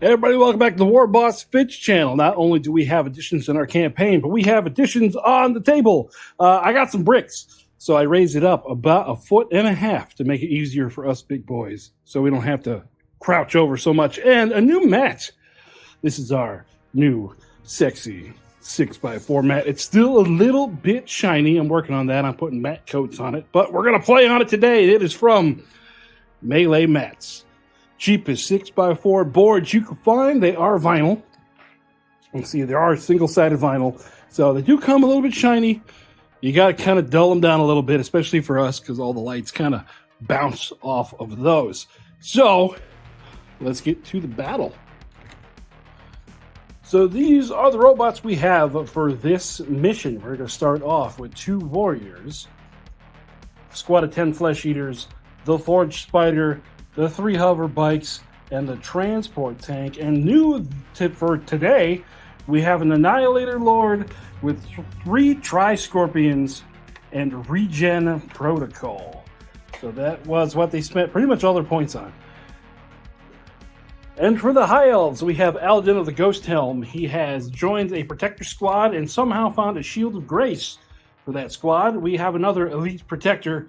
Hey everybody, welcome back to the warbossfitz channel. Not only do we have additions in our campaign, but we have additions on the table. I got some bricks, so I raised it up about 1.5 feet to make it easier for us big boys, so we don't have to crouch over so much. And a new mat. This is our new sexy 6x4 mat. It's still a little bit shiny. I'm working on that. I'm putting mat coats on it, but we're going to play on it today. It is from Melee Mats. Cheapest 6x4 boards you can find. They are vinyl. You can see they are single-sided vinyl, so they do come a little bit shiny. You got to kind of dull them down a little bit, especially for us, because all the lights kind of bounce off of those. So let's get to the battle. So these are the robots we have for this mission. We're going to start off with 2 warriors, squad of 10 flesh eaters, the forged spider, the 3 hover bikes, and the transport tank. And new tip for today, we have an Annihilator Lord with 3 Tri-Scorpions and Regen Protocol. So that was what they spent pretty much all their points on. And for the High Elves, we have Aladin of the Ghost Helm. He has joined a Protector squad and somehow found a Shield of Grace for that squad. We have another Elite Protector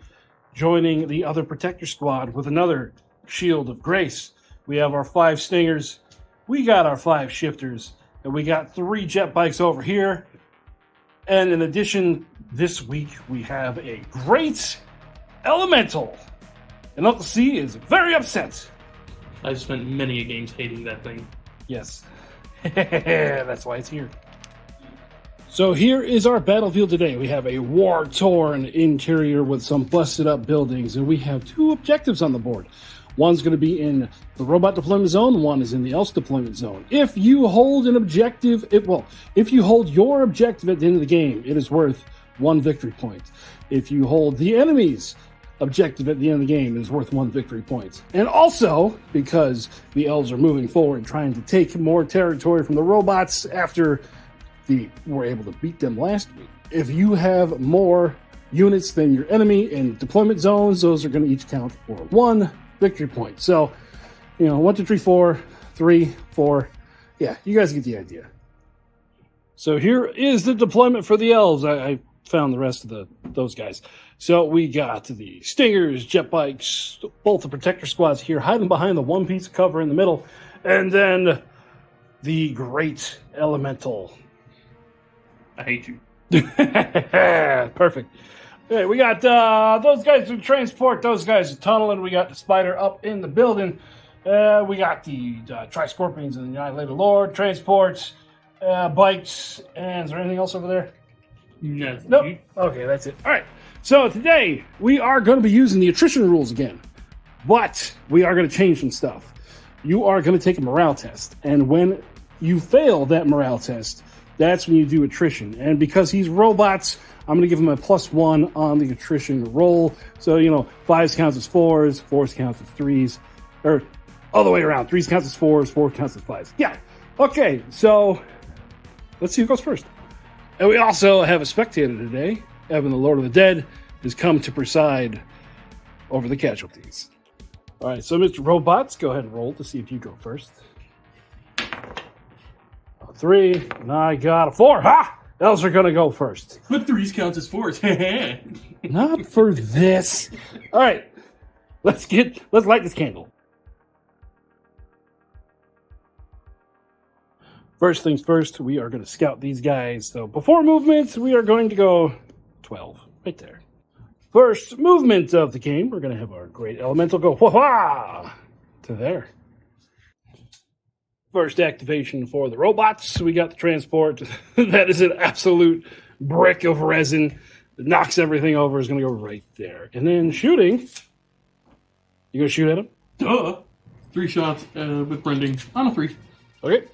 joining the other Protector squad with another Shield of Grace. We have our 5 Stingers, we got our 5 Shifters, and we got 3 Jet Bikes over here. And in addition, this week we have a great Elemental. And Uncle C is very upset. I've spent many games hating that thing. Yes. That's why it's here. So here is our battlefield today. We have a war-torn interior with some busted-up buildings, and we have 2 objectives on the board. One's going to be in the robot deployment zone. One is in the Elf deployment zone. If you hold an objective, if you hold your objective at the end of the game, it is worth 1 victory point. If you hold the enemy's objective at the end of the game, it is worth 1 victory point. And also, because the elves are moving forward, trying to take more territory from the robots after we were able to beat them last week. If you have more units than your enemy in deployment zones, those are going to each count for 1 victory point. So, 1, 2, 3, 4, 3, 4. Yeah, you guys get the idea. So here is the deployment for the elves. I found the rest of those guys. So we got the Stingers, Jet Bikes, both the Protector squads here, hiding behind the one piece of cover in the middle, and then the Great Elemental. I hate you. Perfect. Okay, we got those guys who transport, those guys who tunnel, and we got the spider up in the building. We got the Tri-Scorpions and the Annihilator Lord, transports, bikes, and is there anything else over there? No. Nope. Okay, that's it. All right. So today we are going to be using the attrition rules again, but we are going to change some stuff. You are going to take a morale test, and when you fail that morale test, that's when you do attrition. And because he's robots, I'm going to give him a +1 on the attrition roll. So, 5s counts as 4s, 4s counts as 3s, or all the way around. 3s counts as 4s, 4 counts as 5s. Yeah. Okay, so let's see who goes first. And we also have a spectator today. Evan, the Lord of the Dead, has come to preside over the casualties. All right, so Mr. Robots, go ahead and roll to see if you go first. 3, and I got a 4. Ha! Elves are going to go first. But 3s counts as 4s. Not for this. All right, let's light this candle. First things first, we are going to scout these guys. So before movement, we are going to go 12, right there. First movement of the game, we're going to have our Great Elemental go wha-wha to there. First activation for the robots, we got the transport. That is an absolute brick of resin that knocks everything over. Is going to go right there. And then shooting, you going to shoot at him? Duh. 3 shots with branding on a 3. Okay.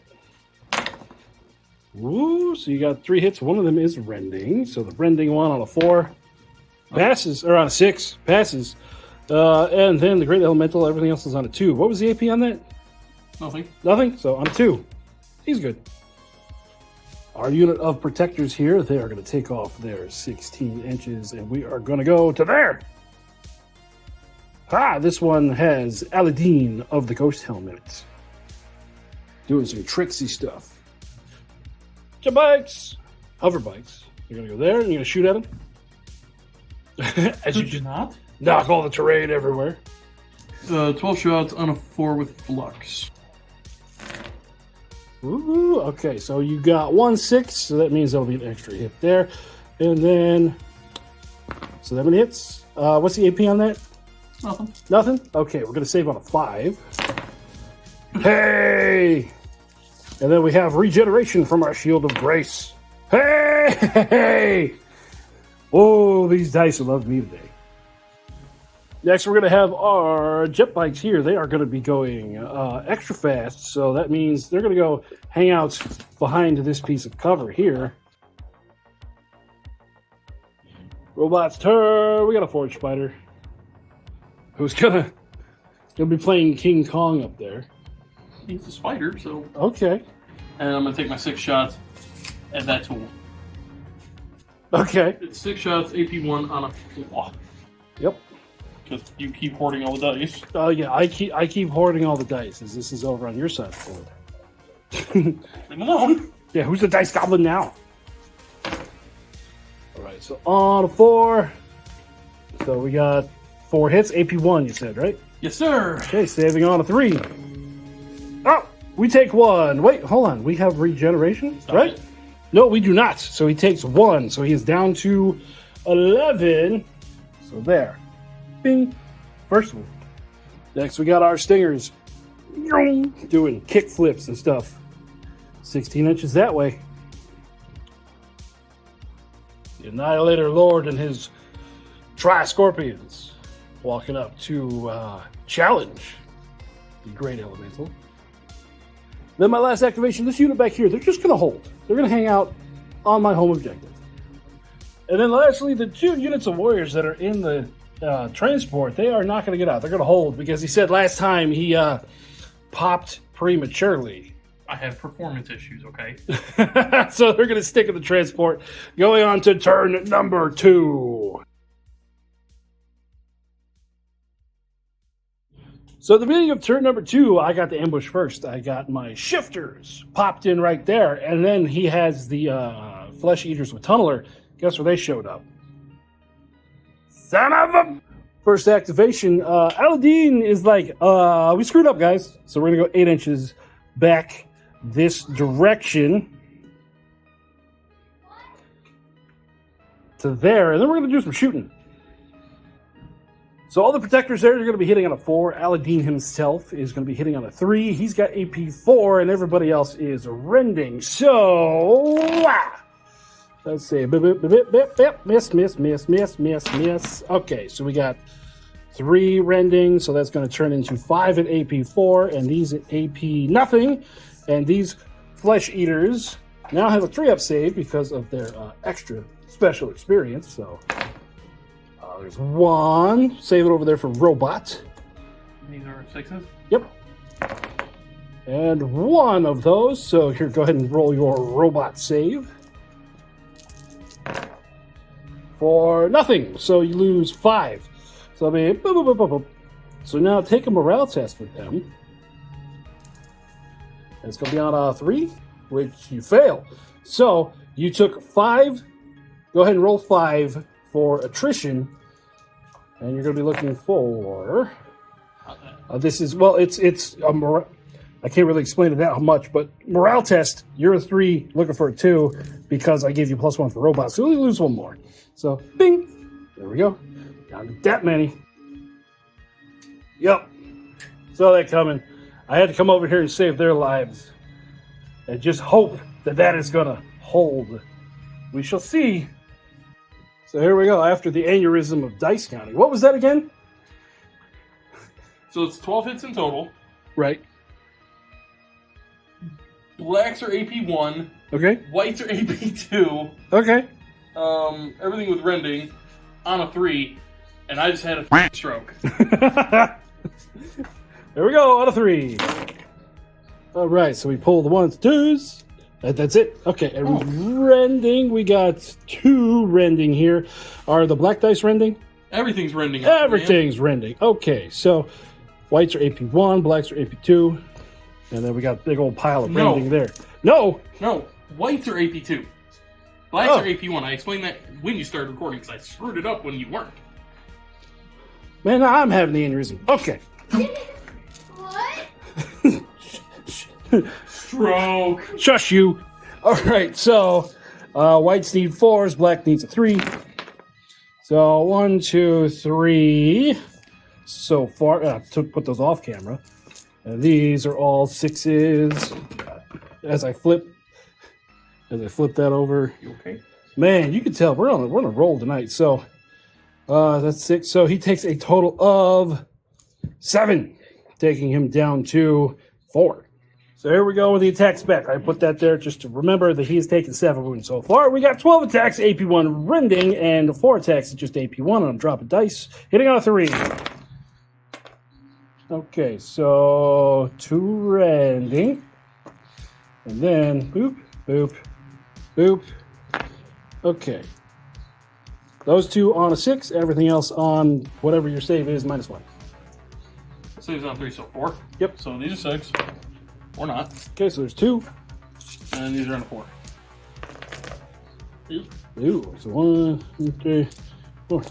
Ooh, so you got 3 hits. One of them is rending. So the rending one on a 4 passes, or on a 6 passes. And then the Great Elemental, everything else is on a 2. What was the AP on that? Nothing. Nothing? So on a 2. He's good. Our unit of protectors here, they are going to take off their 16 inches, and we are going to go to there. This one has Aladin of the Ghost Helmet. Doing some tricksy stuff. Jet bikes! Hover bikes. You're going to go there and you're going to shoot at them. As you just not knock all the terrain everywhere. 12 shots on a 4 with flux. Ooh, okay, so you got 1-6, so that means there'll be an extra hit there. And then, so that many hits. What's the AP on that? Nothing. Nothing? Okay, we're going to save on a 5. Hey! And then we have regeneration from our Shield of Grace. Hey! Oh, these dice love me today. Next, we're going to have our jet bikes here. They are going to be going extra fast, so that means they're going to go hang out behind this piece of cover here. Robot's turn. We got a forge spider who's gonna be playing King Kong up there. He's a spider, so. Okay. And I'm gonna take my 6 shots at that tool. Okay. It's 6 shots, AP1 on a flaw. Yep. Because you keep hoarding all the dice. Oh yeah, I keep hoarding all the dice as this is over on your side of the board. Leave him alone. Yeah, who's the dice goblin now? Alright, so on a 4. So we got 4 hits, AP1 you said, right? Yes, sir. Okay, saving on a 3. Oh! We take 1. Wait, hold on. We have regeneration, Stop right? it. No, we do not. So he takes 1. So he is down to 11. So there. Bing. First one. Next, we got our stingers. Doing kick flips and stuff. 16 inches that way. The Annihilator Lord and his Tri-Scorpions walking up to challenge the Great Elemental. Then my last activation, this unit back here, they're just going to hold. They're going to hang out on my home objective. And then lastly, the 2 units of warriors that are in the transport, they are not going to get out. They're going to hold because he said last time he popped prematurely. I have performance issues, okay? So they're going to stick in the transport. Going on to turn number 2. So at the beginning of turn number 2, I got the ambush first. I got my shifters popped in right there. And then he has the flesh eaters with tunneler. Guess where they showed up? Son of a... First activation. Aladdin is like, we screwed up, guys. So we're going to go 8 inches back this direction to there. And then we're going to do some shooting. So all the protectors there are going to be hitting on a 4. Aladdin himself is going to be hitting on a 3. He's got AP 4, and everybody else is rending. So, let's see. Miss. Okay, so we got 3 rending, so that's going to turn into 5 at AP 4, and these at AP nothing. And these flesh eaters now have a 3-up save because of their extra special experience. So there's 1. Save it over there for robot. These are 6s? Yep. And 1 of those. So here, go ahead and roll your robot save. For nothing. So you lose 5. So I mean, boop, boop, boop, boop, boop. So now take a morale test with them. And it's going to be on a 3, which you fail. So you took 5. Go ahead and roll 5 for attrition. And you're going to be looking for... this is, well, it's a I can't really explain it that much, but morale test, you're a 3, looking for a 2, because I gave you +1 for robots. So you lose 1 more. So, bing! There we go. Down to that many. Yep. Saw that coming. I had to come over here and save their lives. And just hope that that is going to hold. We shall see. So here we go, after the aneurysm of dice counting. What was that again? So it's 12 hits in total. Right. Blacks are AP1. Okay. Whites are AP2. Okay. Everything with rending on a 3. And I just had a stroke. There we go, on a 3. All right, so we pull the 1s, 2s. That's it. Okay, and rending. We got 2 rending here. Are the black dice rending? Everything's rending. Everything's rending. Okay, so whites are AP1, blacks are AP2. And then we got a big old pile of No. rending there. No! No, whites are AP2. Blacks are AP1. I explained that when you started recording because I screwed it up when you weren't. Man, I'm having the aneurysm. Okay. What? Stroke. Shush you. All right, so whites need 4s, black needs a 3. So 1, 2, 3. So far, to put those off camera. And these are all 6s. As I flip that over, You okay? man, you can tell we're on a roll tonight. So that's 6. So he takes a total of 7, taking him down to 4. So here we go with the attack spec. I put that there just to remember that he has taken 7 wounds so far. We got 12 attacks, AP1 rending, and 4 attacks at just AP1. And I'm dropping dice, hitting on a 3. Okay, so 2 rending, and then boop, boop, boop. Okay, those 2 on a 6. Everything else on whatever your save is -1. Saves on 3, so 4. Yep. So these are 6. Or not. Okay, so there's 2. And these are on a 4. Ooh, so 1, 2, 3, 4.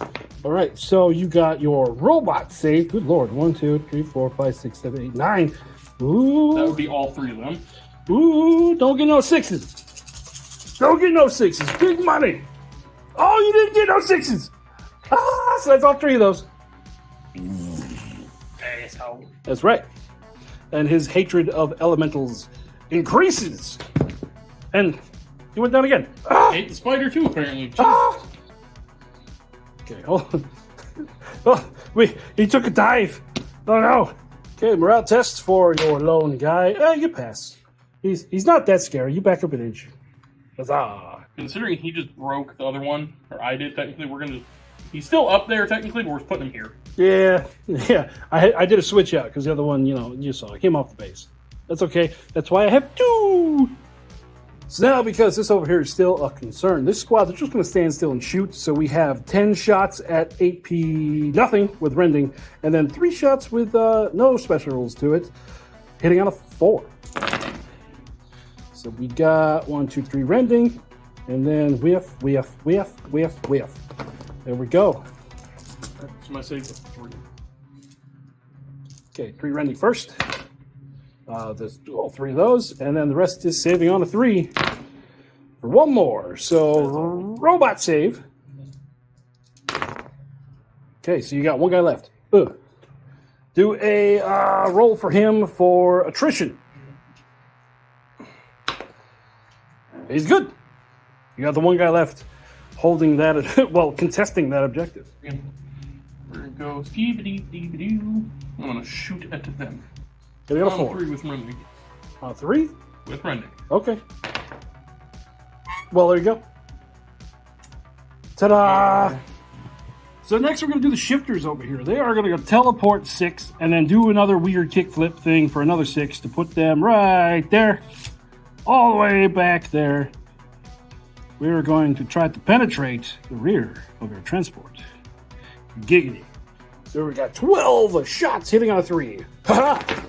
All right, so you got your robot save. Good lord, 1, 2, 3, 4, 5, 6, 7, 8, 9. Ooh, That would be all 3 of them. ooh, don't get no 6s. Don't get no 6s. Big money. Oh, you didn't get no 6s. Ah, so that's all 3 of those. Asshole. That's right. And his hatred of elementals increases. And he went down again. Ah! Hate the spider too, apparently. Jeez. Ah! Okay, hold on. Oh, he took a dive. Oh no. Okay, morale tests for your lone guy. You pass. He's not that scary. You back up an inch. Huzzah. Considering he just broke the other one, or I did technically, he's still up there technically, but we're just putting him here. Yeah. I did a switch out because the other one, you saw, it came off the base. That's okay. That's why I have 2. So now, because this over here is still a concern, this squad, they're just going to stand still and shoot. So we have 10 shots at 8p nothing with rending, and then 3 shots with no special rules to it, hitting on a 4. So we got 1, 2, 3 rending, and then whiff. There we go. So my save was 3. Okay, 3 rending first. There's all 3 of those, and then the rest is saving on a 3 for 1 more. So robot save. Okay, so you got 1 guy left. Ugh. Do a roll for him for attrition. He's good. You got the 1 guy left holding that, well, contesting that objective. There it goes. Dee-ba-dee-dee-ba-doo. I'm going to shoot at them. Okay, you got a On 4. 3 with rending. 3? With rending. Okay. Well, there you go. Ta-da! So next we're going to do the shifters over here. They are going to go teleport 6 and then do another weird kickflip thing for another 6 to put them right there. All the way back there. We are going to try to penetrate the rear of your transport. Giggity. So we got 12 shots hitting on a 3. Ha-ha!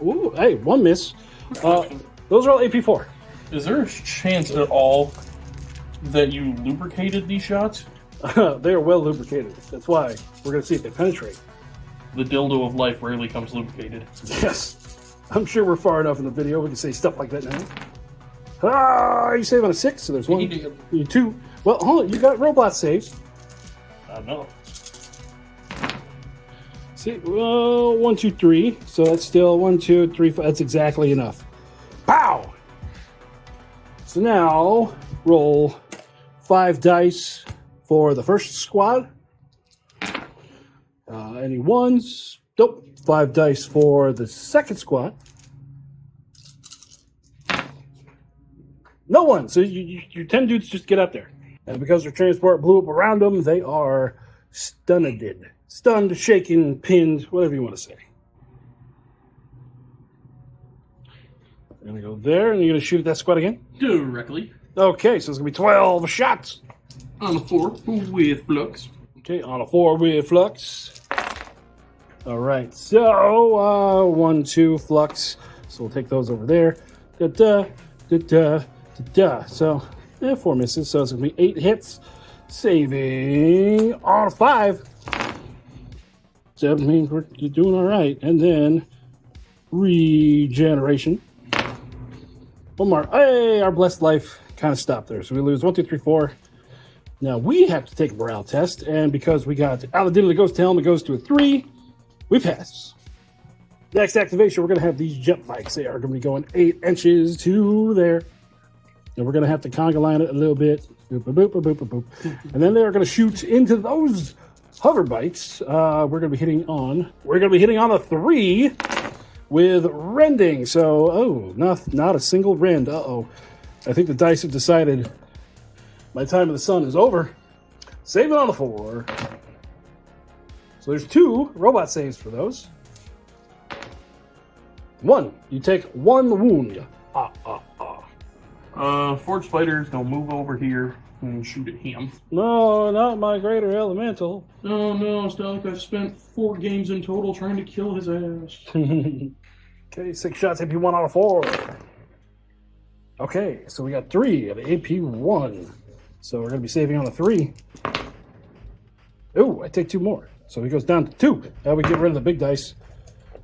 Ooh, hey, 1 miss. Those are all AP4. Is there a chance at all that you lubricated these shots? They are well lubricated. That's why we're going to see if they penetrate. The dildo of life rarely comes lubricated. Yes. I'm sure we're far enough in the video. We can say stuff like that now. Ah, you save on a 6, so there's 1. You need 2. Well, hold on. You got robot saves. I know. See, well, 1, 2, 3. So that's still 1, 2, 3, 4. That's exactly enough. Pow! So now roll 5 dice for the first squad. Any 1s? Nope. 5 dice for the second squad. No one. So your 10 dudes just get up there. And because their transport blew up around them, they are stunned. Stunned, shaken, pinned, whatever you want to say. You're going to go there, and you're going to shoot at that squad again? Directly. Okay, so it's going to be 12 shots. On a 4 with flux. Okay, on a 4 with flux. All right, so 1, 2 flux. So we'll take those over there. Da da da da da da. So 4 misses. So it's gonna be 8 hits, saving on a 5. So that means you're doing all right. And then regeneration. One more. Hey, our blessed life kind of stopped there. So we lose 1, 2, 3, 4. Now we have to take a morale test, and because we got Aladdin of the Ghost Helm, it goes to a 3. We pass. Next activation, we're going to have these jump bikes. They are going to be going 8 inches to there. And we're going to have to conga line it a little bit. Boop, boop, boop, boop, boop, boop. And then they're going to shoot into those hover bikes. We're going to be hitting on a 3 with rending. So, not a single rend. Uh-oh. I think the dice have decided my time in the sun is over. Save it on a 4. So there's 2 robot saves for those. 1, you take 1 wound. Forge Spider's gonna move over here and shoot at him. No, not my greater elemental. Oh no, Stalk, I've spent 4 games in total trying to kill his ass. Okay, 6 shots, AP 1 out of 4. Okay, so we got 3 at AP 1. So we're going to be saving on a 3. Oh, I take 2 more. So he goes down to 2. Now we get rid of the big dice.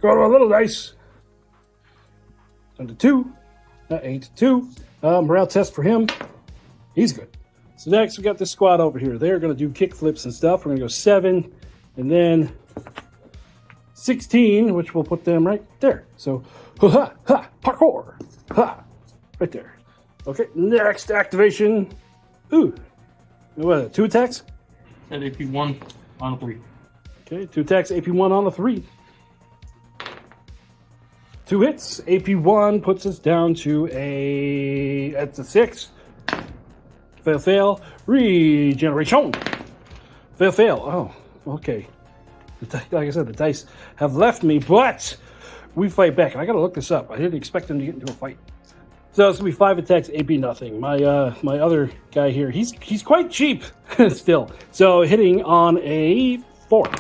Go to a little dice. Down to 2. 8, 2. Morale test for him. He's good. So next we got this squad over here. They're going to do kick flips and stuff. We're going to go 7. And then 16, which will put them right there. So, ha, ha, parkour. Ha, right there. Okay, next activation. Ooh. What is it, 2 attacks? At AP 1 on a 3. Okay, 2 attacks, AP 1 on a 3. 2 hits, AP 1 puts us down to that's a 6. Fail, fail, regeneration. Fail, fail. Oh, okay. Like I said, the dice have left me, but we fight back. And I gotta look this up. I didn't expect them to get into a fight. So it's gonna be 5 attacks, AP nothing. My other guy here, he's quite cheap still. So hitting on a 4.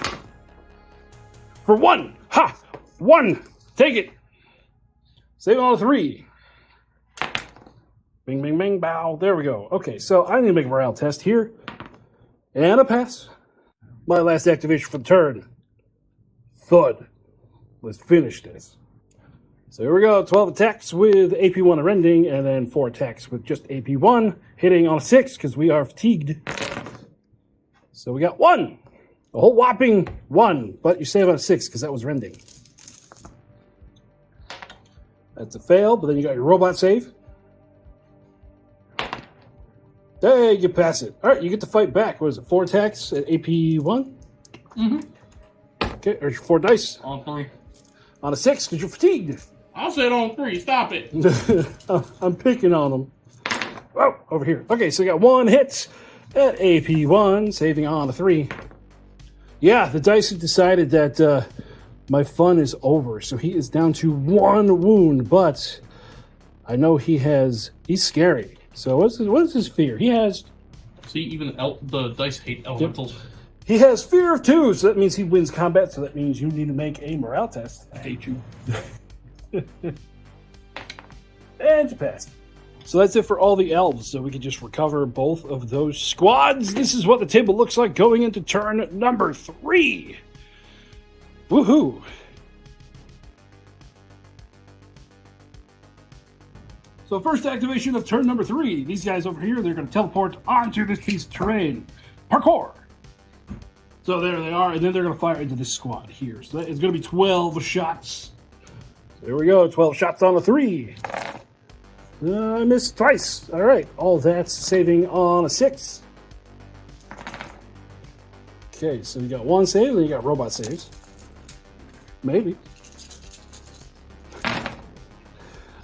For 1. Ha! 1! Take it! Save on a 3. Bing, bing, bing, bow. There we go. Okay, so I need to make a morale test here. And a pass. My last activation for the turn. Thud. Let's finish this. So here we go. 12 attacks with AP 1 and rending, and then 4 attacks with just AP 1, hitting on a 6 because we are fatigued. So we got 1. A whole whopping 1, but you save on a 6 because that was rending. That's a fail, but then you got your robot save. Hey, you pass it. All right, you get to fight back. What is it, 4 attacks at AP 1? Mm-hmm. Okay, there's your 4 dice. On 3. On a 6 because you're fatigued. I said on 3. Stop it. I'm picking on them. Oh, over here. Okay, so we got 1 hit at AP 1, saving on a 3. Yeah, the dice have decided that my fun is over, so he is down to 1 wound, but I know he's scary. So what is his fear? He has... See, even the dice hate elementals. Yep. He has fear of 2, so that means he wins combat, so that means you need to make a morale test. I hate you. And you passed. So that's it for all the elves, so we can just recover both of those squads. This is what the table looks like going into turn number 3. Woohoo! So first activation of turn number 3. These guys over here, they're going to teleport onto this piece of terrain. Parkour! So there they are, and then they're going to fire into this squad here. So it's going to be 12 shots. There we go, 12 shots on a 3. I missed twice. All right, all that's saving on a 6. Okay, so you got 1 save, and you got robot saves. Maybe.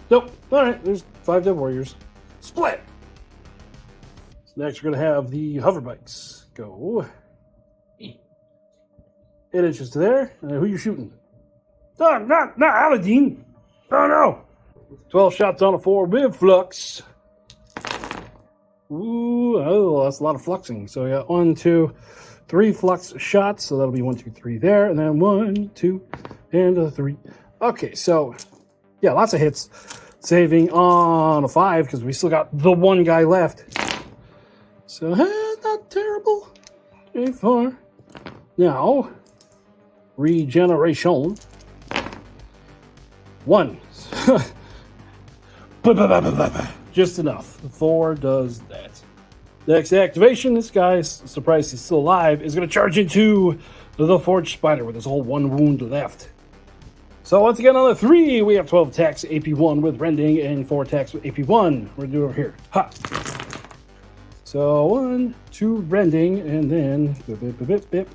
Nope. All right, there's 5 dead warriors. Split! So next we're going to have the hover bikes. Go. 8 inches to there. Who you shooting? Oh, not Aladdin. Oh, no. 12 shots on a 4 with flux. Ooh, oh, that's a lot of fluxing. So we got 1, 2, 3 flux shots, so that'll be 1, 2, 3 there, and then 1, 2, and a 3. Okay, so yeah, lots of hits. Saving on a 5 because we still got the one guy left. So not terrible. 3, 4. Now, regeneration. 1. Just enough. 4 does that. Next activation, this guy's surprised he's still alive, is going to charge into the Forged Spider with his whole 1 wound left. So once again on the 3, we have 12 attacks, AP1 with Rending, and 4 attacks with AP1. We're going to do it over here. Ha! So 1, 2 Rending, and then bip, bip, bip, bip, bip.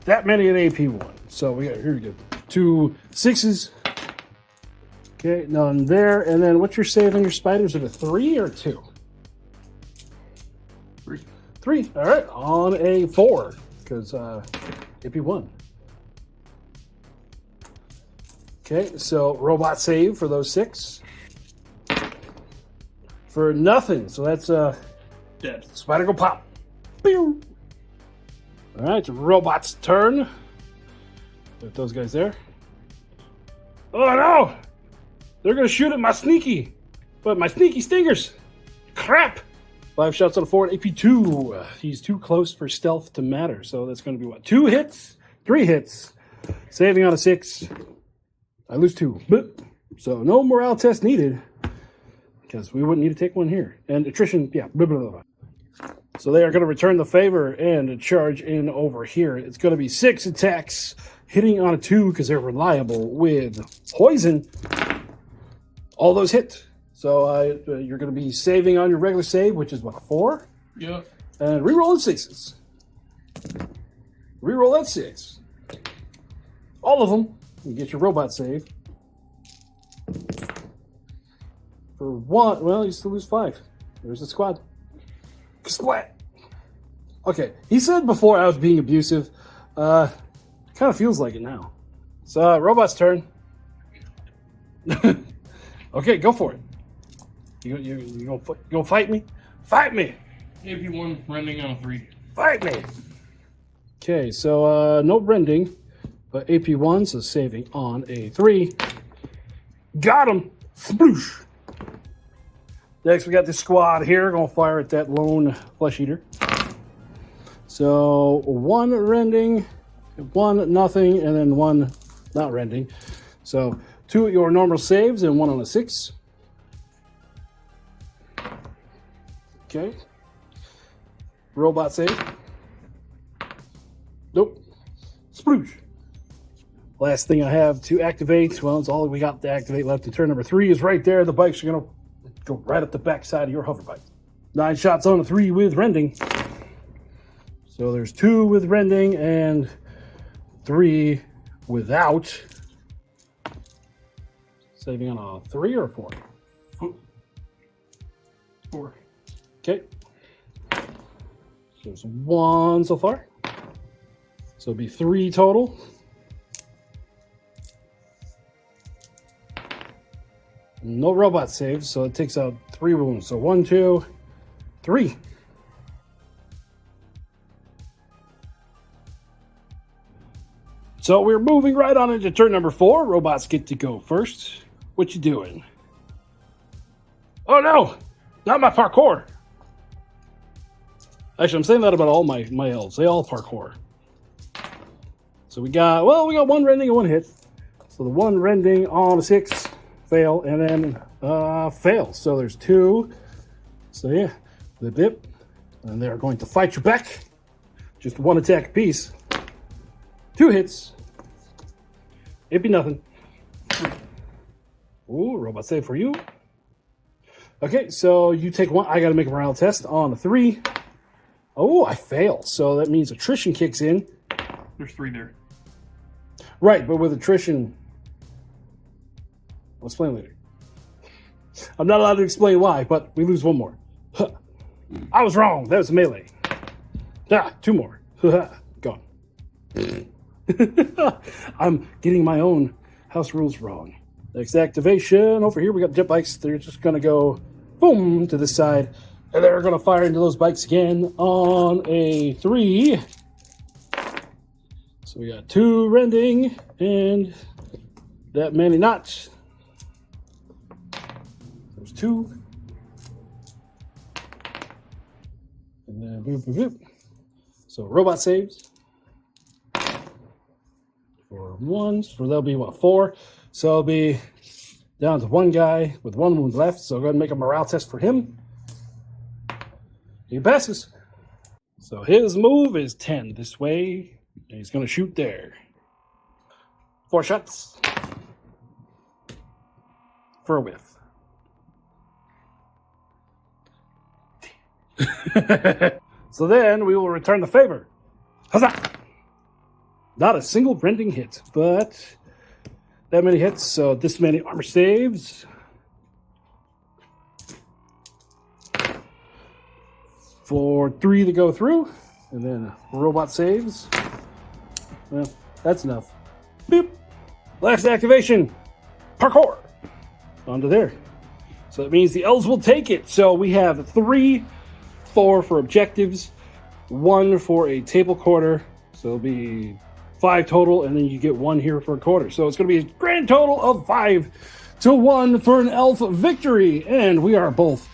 That many at AP1. So we got, here we go. 2 6s. Okay, none there. And then what's your save on your spiders? Is it a 3 or 2? 3. 3. All right, on a 4 because AP1. Okay, so robot save for those 6 for nothing. So that's Dead. spider go pop. Pew! All right, robot's turn. Put those guys there. Oh no! They're gonna shoot at my sneaky, but my sneaky stingers. Crap! 5 shots on a 4 at AP2. He's too close for stealth to matter, so that's going to be what? 2 hits? 3 hits. Saving on a 6. I lose 2. So no morale test needed, because we wouldn't need to take one here. And attrition, yeah. Blah, blah, blah. So they are going to return the favor and charge in over here. It's going to be 6 attacks, hitting on a 2 because they're reliable with poison. All those hit. So you're going to be saving on your regular save, which is what, a 4? Yeah. And reroll the 6s. Reroll that 6. All of them. You get your robot save. For 1, well, you still lose 5. There's the squad. Splat. Okay, he said before I was being abusive. Kind of feels like it now. So, robot's turn. Okay, go for it. You gonna fight me? Fight me! AP1 rending on a 3. Fight me! Okay, so no rending, but AP1, so saving on a 3. Got him! Sploosh! Next, we got this squad here. Gonna fire at that lone flesh eater. So 1 rending, 1 nothing, and then 1 not rending. So 2 at your normal saves and 1 on a 6. Okay. Robot save. Nope. Sploosh. Last thing I have to activate, well, it's all we got to activate left in turn number 3 is right there. The bikes are going to go right up the backside of your hover bike. 9 shots on a 3 with rending. So there's 2 with rending and 3 without. Saving on a 3 or a 4? 4. Okay. There's 1 so far. So it'll be 3 total. No robot saves, so it takes out 3 wounds. So 1, 2, 3. So we're moving right on into turn number 4. Robots get to go first. What you doing? Oh no! Not my parkour! Actually, I'm saying that about all my elves. They all parkour. So we got 1 rending and 1 hit. So the 1 rending on a 6, fail, and then fail. So there's 2. So yeah, the bip. And they're going to fight you back. Just 1 attack apiece. 2 hits. It'd be nothing. Ooh, robot save for you. Okay, so you take 1. I got to make a morale test on a 3. Oh, I fail. So that means attrition kicks in. There's 3 there. Right, but with attrition... I'll explain later. I'm not allowed to explain why, but we lose 1 more. Huh. I was wrong. That was melee. 2 more. Gone. I'm getting my own house rules wrong. Next activation. Over here, we got jet bikes. They're just going to go boom, to the side. And they're going to fire into those bikes again on a 3. So we got 2 rending and that many knots. There's 2. And then boop, boop, boop. So robot saves. For 1s, so that'll be what, 4. So I'll be down to 1 guy with 1 wound left. So go ahead and make a morale test for him. He passes. So his move is 10 this way. And he's going to shoot there. 4 shots. For a whiff. So then we will return the favor. Huzzah! Not a single rending hit, but that many hits, so this many armor saves. For 3 to go through, and then robot saves. Well, that's enough. Boop! Last activation. Parkour! Onto there. So that means the elves will take it. So we have 3, 4 for objectives, 1 for a table quarter. So it'll be 5 total, and then you get 1 here for a quarter. So it's going to be a grand total of 5-1 for an elf victory. And we are both,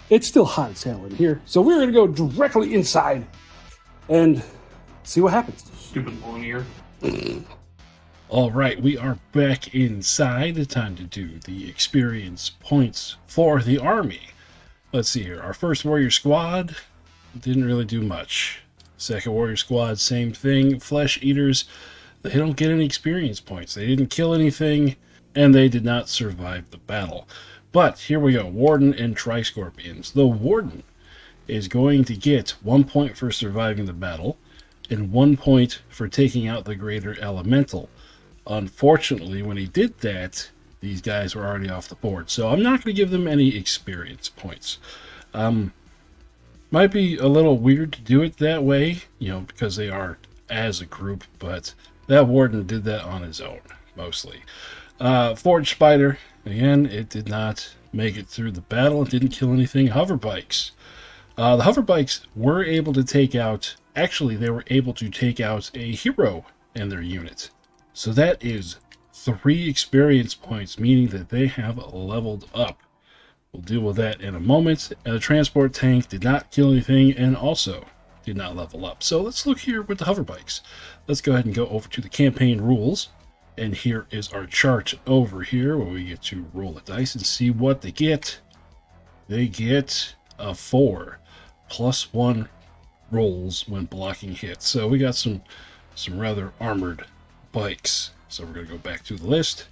it's still hot as hell in here. So we're going to go directly inside and see what happens. Stupid long ear. All right, we are back inside. Time to do the experience points for the army. Let's see here. Our first warrior squad didn't really do much. Second warrior squad, same thing. Flesh eaters, they don't get any experience points. They didn't kill anything, and they did not survive the battle. But here we go. Warden and Tri-Scorpions. The Warden is going to get 1 point for surviving the battle and 1 point for taking out the greater elemental. Unfortunately, when he did that, these guys were already off the board. So I'm not going to give them any experience points. Might be a little weird to do it that way, because they are as a group, but that Warden did that on his own, mostly. Forge Spider, again, it did not make it through the battle. It didn't kill anything. Hover Bikes. The Hover Bikes were able to take out, actually, they were able to take out a hero in their unit. So that is 3 experience points, meaning that they have leveled up. We'll deal with that in a moment. And the transport tank did not kill anything and also did not level up. So let's look here with the hover bikes. Let's go ahead and go over to the campaign rules. And here is our chart over here where we get to roll the dice and see what they get. They get a 4 plus 1 rolls when blocking hits. So we got some rather armored bikes. So we're going to go back to the list.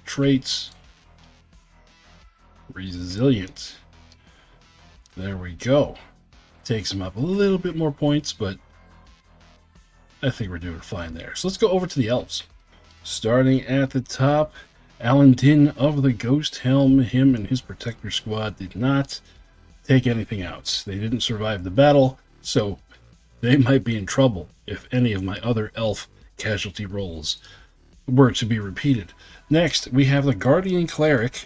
Traits. Resilient. There we go. Takes them up a little bit more points, but I think we're doing fine there. So let's go over to the elves. Starting at the top, Alan of the Ghost Helm, him and his protector squad did not take anything out. They didn't survive the battle, so they might be in trouble if any of my other elf casualty rolls were to be repeated. Next, we have the Guardian Cleric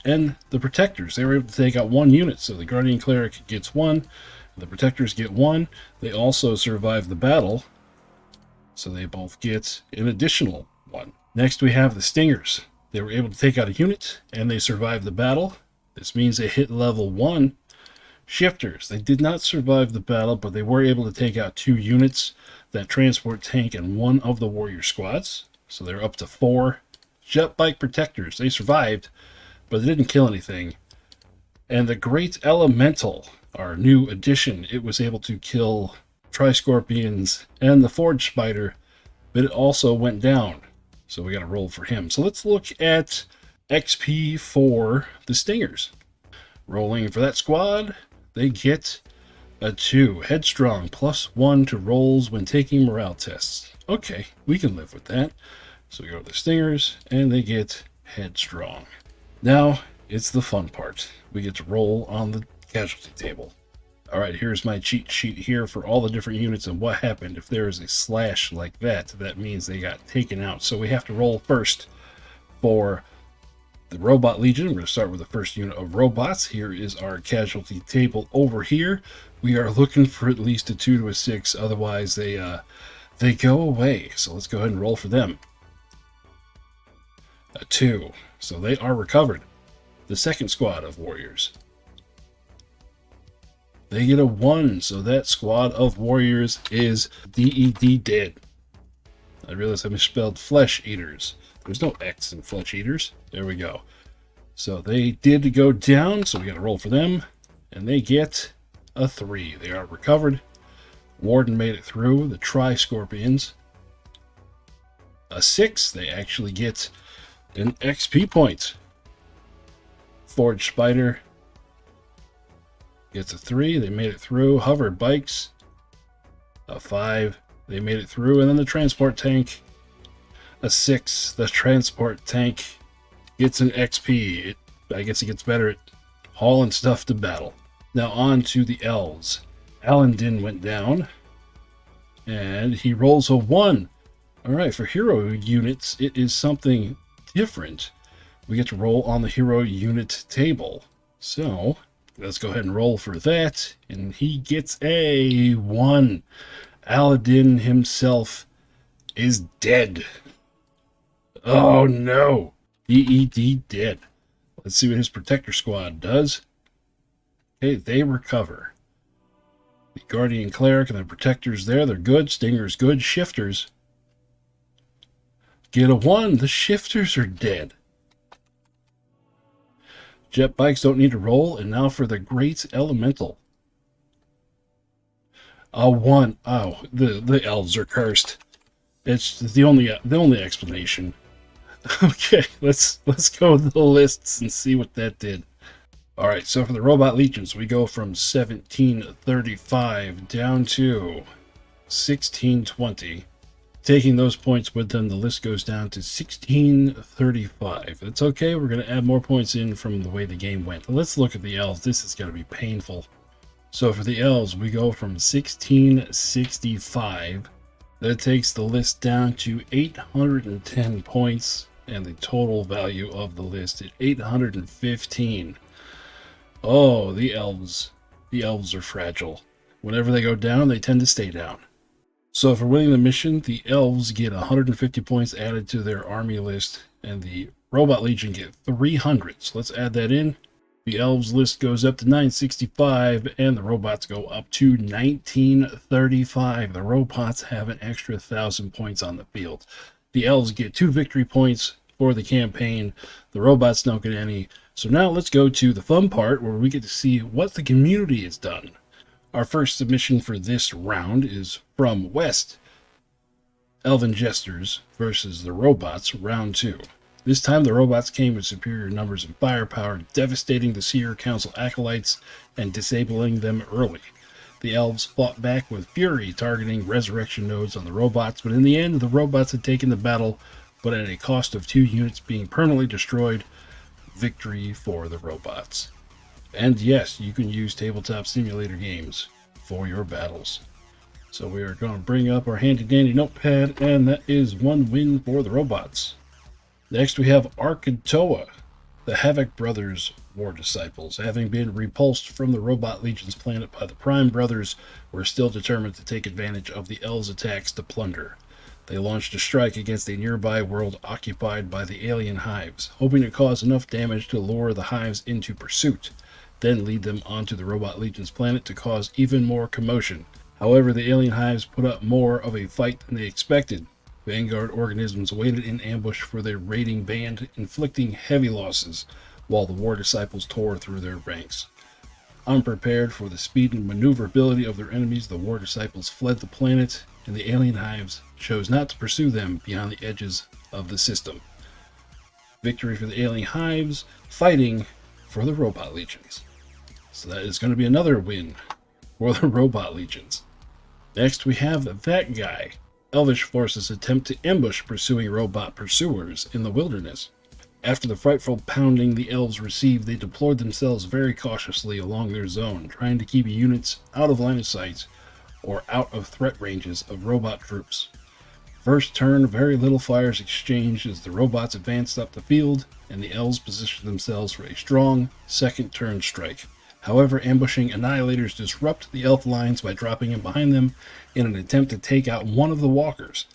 and the Protectors. They were able to take out 1 unit, so the Guardian Cleric gets 1, the Protectors get 1. They also survive the battle, so they both get an additional 1. Next, we have the Stingers. They were able to take out a unit, and they survived the battle. This means they hit level 1. Shifters. They did not survive the battle, but they were able to take out 2 units, that transport tank and 1 of the warrior squads. So they're up to 4. Jet Bike Protectors. They survived, but they didn't kill anything. And the Great Elemental, our new addition, it was able to kill Tri-Scorpions and the Forge Spider, but it also went down. So we got to roll for him. So let's look at XP for the Stingers. Rolling for that squad, they get a 2. Headstrong, plus 1 to rolls when taking morale tests. Okay, we can live with that. So we go to the Stingers, and they get Headstrong. Now, it's the fun part. We get to roll on the casualty table. All right, here's my cheat sheet here for all the different units and what happened. If there is a slash like that, that means they got taken out. So we have to roll first for The Robot Legion, we're going to start with the first unit of robots. Here is our casualty table over here. We are looking for at least a 2 to a 6, otherwise they go away. So let's go ahead and roll for them. A 2, so they are recovered. The second squad of warriors, they get a 1, so that squad of warriors is DED dead. I realize I misspelled flesh eaters. There's no X in flesh eaters. There we go. So they did go down, so we got to roll for them. And they get a 3. They are recovered. Warden made it through. The Tri-Scorpions, a 6. They actually get an XP point. Forge Spider gets a 3. They made it through. Hover Bikes, a 5. They made it through. And then the Transport Tank, a 6. The Transport Tank gets an XP. I guess it gets better at hauling stuff to battle. Now on to the elves. Alandin went down, and he rolls a 1. All right, for hero units, it is something different. We get to roll on the hero unit table. So let's go ahead and roll for that, and he gets a 1. Aladin himself is dead. Oh no, DED dead. Let's see what his protector squad does. Okay, they recover. The Guardian Cleric and the Protectors there, they're good. Stinger's good. Shifters get a 1. The Shifters are dead. Jet Bikes don't need to roll. And now for the Great Elemental. A 1. Oh, the elves are cursed. It's the only explanation. Okay, let's go with the lists and see what that did. All right, so for the Robot Legions, we go from 1735 down to 1620. Taking those points with them, the list goes down to 1635. It's okay, we're going to add more points in from the way the game went. Let's look at the elves. This is going to be painful. So for the elves, we go from 1665. That takes the list down to 810 points, and the total value of the list is 815. Oh, the elves. The elves are fragile. Whenever they go down, they tend to stay down. So for winning the mission, the elves get 150 points added to their army list, and the Robot Legion get 300. So let's add that in. The elves list goes up to 965, and the robots go up to 1935. The robots have an extra 1,000 points on the field. The elves get 2 victory points for the campaign. The robots don't get any. So now let's go to the fun part where we get to see what the community has done. Our first submission for this round is from West. Elven Jesters versus the robots, round 2. This time the robots came with superior numbers and firepower, devastating the Seer Council acolytes and disabling them early. The elves fought back with fury, targeting resurrection nodes on the robots, but in the end the robots had taken the battle, but at a cost of 2 units being permanently destroyed. Victory for the robots. And yes, you can use tabletop simulator games for your battles. So we are going to bring up our handy dandy notepad, and that is 1 win for the robots. Next we have Arkatoa. The Havoc Brothers war disciples, having been repulsed from the Robot Legion's planet by the Prime Brothers, were still determined to take advantage of the elves' attacks to plunder. They launched a strike against a nearby world occupied by the alien hives, hoping to cause enough damage to lure the hives into pursuit, then lead them onto the Robot Legion's planet to cause even more commotion. However, the alien hives put up more of a fight than they expected. Vanguard organisms waited in ambush for their raiding band, inflicting heavy losses, while the war disciples tore through their ranks. Unprepared for the speed and maneuverability of their enemies, the war disciples fled the planet, and the alien hives chose not to pursue them beyond the edges of the system. Victory for the alien hives, fighting for the Robot Legions. So that is going to be another win for the Robot Legions. Next we have that guy. Elvish forces attempt to ambush pursuing robot pursuers in the wilderness. After the frightful pounding the elves received, they deployed themselves very cautiously along their zone, trying to keep units out of line of sight or out of threat ranges of robot troops. First turn, very little fires exchanged as the robots advanced up the field, and the elves positioned themselves for a strong second turn strike. However, ambushing annihilators disrupt the elf lines by dropping in behind them in an attempt to take out one of the walkers.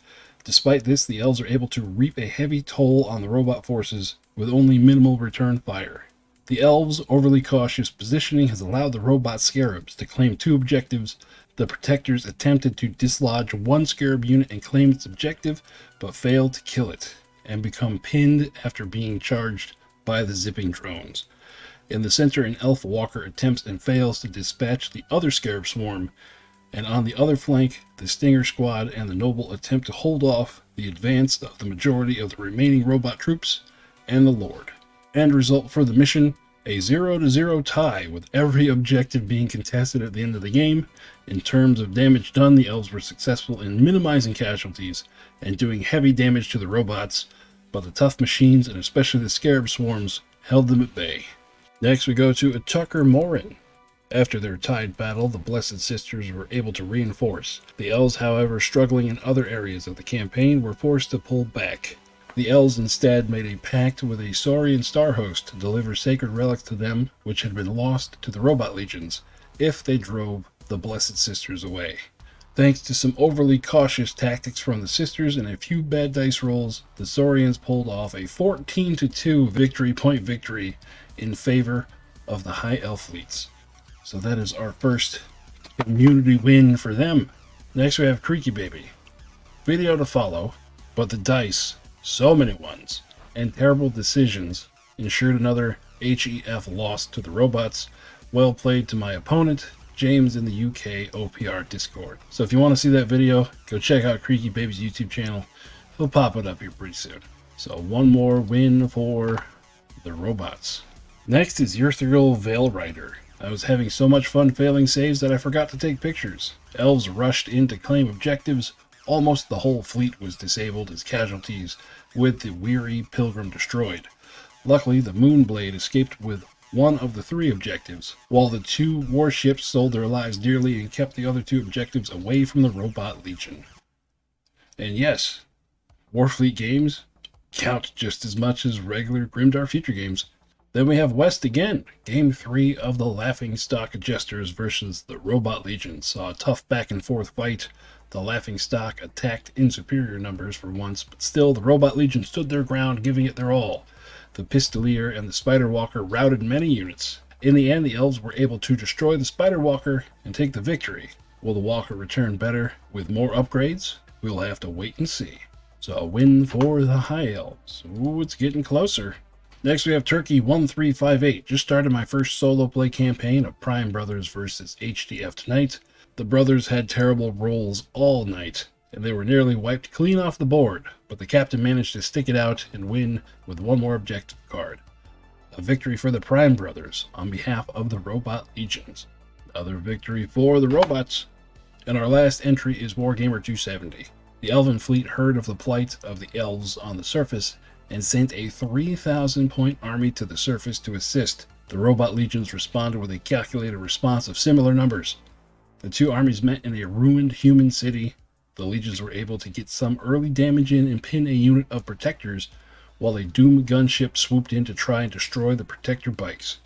Despite this, the elves are able to reap a heavy toll on the robot forces with only minimal return fire. The elves' overly cautious positioning has allowed the robot scarabs to claim 2 objectives. The protectors attempted to dislodge 1 scarab unit and claim its objective, but failed to kill it, and become pinned after being charged by the zipping drones. In the center, an elf walker attempts and fails to dispatch the other scarab swarm, and on the other flank, the Stinger Squad and the Noble attempt to hold off the advance of the majority of the remaining robot troops and the Lord. End result for the mission, a 0-0 tie with every objective being contested at the end of the game. In terms of damage done, the elves were successful in minimizing casualties and doing heavy damage to the robots, but the tough machines and especially the scarab swarms held them at bay. Next we go to Tucker Morin. After their tied battle, the Blessed Sisters were able to reinforce. The elves, however, struggling in other areas of the campaign, were forced to pull back. The elves instead made a pact with a Saurian star host to deliver sacred relics to them, which had been lost to the robot legions, if they drove the Blessed Sisters away. Thanks to some overly cautious tactics from the sisters and a few bad dice rolls, the Saurians pulled off a 14-2 victory point victory in favor of the High Elf fleets. So that is our first immunity win for them. Next we have Creaky Baby. Video to follow, but the dice, so many ones, and terrible decisions ensured another HEF loss to the robots. Well played to my opponent, James in the UK OPR Discord. So if you want to see that video, go check out Creaky Baby's YouTube channel. He'll pop it up here pretty soon. So one more win for the robots. Next is Yurthriel Veil Rider. I was having so much fun failing saves that I forgot to take pictures. Elves rushed in to claim objectives. Almost the whole fleet was disabled as casualties, with the weary Pilgrim destroyed. Luckily, the Moonblade escaped with one of the 3 objectives, while the 2 warships sold their lives dearly and kept the other 2 objectives away from the Robot Legion. And yes, Warfleet games count just as much as regular Grimdark Future games. Then we have West again. Game 3 of the Laughing Stock Adjusters versus the Robot Legion saw a tough back and forth fight. The Laughing Stock attacked in superior numbers for once, but still the Robot Legion stood their ground, giving it their all. The Pistolier and the Spider Walker routed many units. In the end, the elves were able to destroy the Spider Walker and take the victory. Will the Walker return better with more upgrades? We'll have to wait and see. So a win for the High Elves. Ooh, it's getting closer. Next we have Turkey 1358. Just started my first solo play campaign of Prime Brothers versus HDF tonight. The brothers had terrible rolls all night, and they were nearly wiped clean off the board, but the captain managed to stick it out and win with one more objective card. A victory for the Prime Brothers on behalf of the Robot Legions. Another victory for the robots. And our last entry is Wargamer 270. The Elven fleet heard of the plight of the elves on the surface and sent a 3,000-point army to the surface to assist. The Robot Legions responded with a calculated response of similar numbers. The 2 armies met in a ruined human city. The Legions were able to get some early damage in and pin a unit of protectors, while a doomed gunship swooped in to try and destroy the protector bikes.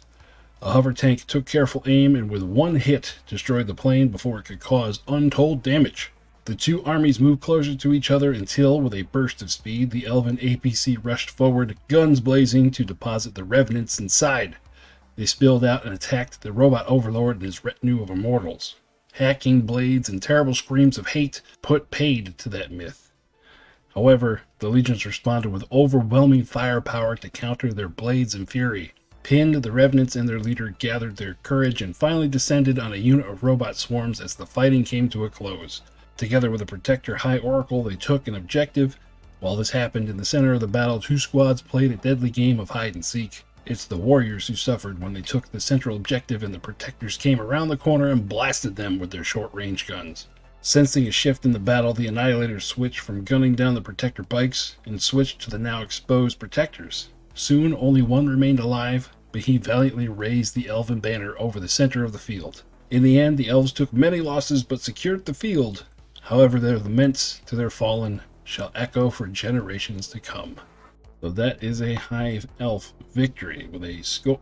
A hover tank took careful aim and with one hit destroyed the plane before it could cause untold damage. The 2 armies moved closer to each other until, with a burst of speed, the Elven APC rushed forward, guns blazing, to deposit the revenants inside. They spilled out and attacked the robot overlord and his retinue of immortals. Hacking blades and terrible screams of hate put paid to that myth. However, the legions responded with overwhelming firepower to counter their blades and fury. Pinned, the revenants and their leader gathered their courage and finally descended on a unit of robot swarms as the fighting came to a close. Together with the Protector High Oracle, they took an objective. While this happened in the center of the battle, 2 squads played a deadly game of hide and seek. It's the warriors who suffered when they took the central objective and the Protectors came around the corner and blasted them with their short-range guns. Sensing a shift in the battle, the Annihilators switched from gunning down the Protector bikes and switched to the now exposed Protectors. Soon, only one remained alive, but he valiantly raised the Elven banner over the center of the field. In the end, the Elves took many losses but secured the field. However, their laments to their fallen shall echo for generations to come. So that is a high elf victory with a score.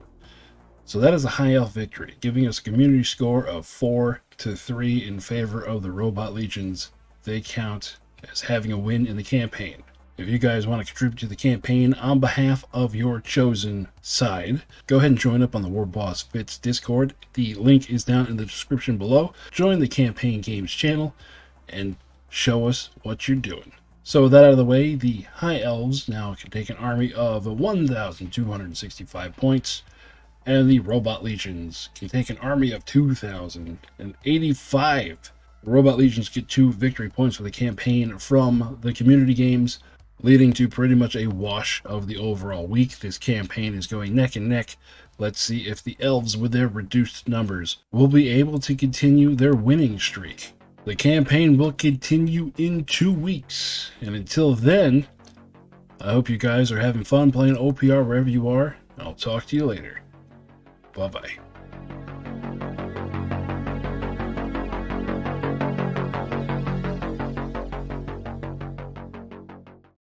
So that is a high elf victory, giving us a community score of 4-3 in favor of the robot legions. They count as having a win in the campaign. If you guys want to contribute to the campaign on behalf of your chosen side, go ahead and join up on the warbossfitz Discord. The link is down in the description below. Join the Campaign Games channel and show us what you're doing. So with that out of the way, the High Elves now can take an army of 1,265 points, and the Robot Legions can take an army of 2,085. The Robot Legions get 2 victory points for the campaign from the community games, leading to pretty much a wash of the overall week. This campaign is going neck and neck. Let's see if the Elves, with their reduced numbers, will be able to continue their winning streak. The campaign will continue in 2 weeks, and until then, I hope you guys are having fun playing OPR wherever you are. I'll talk to you later. Bye-bye.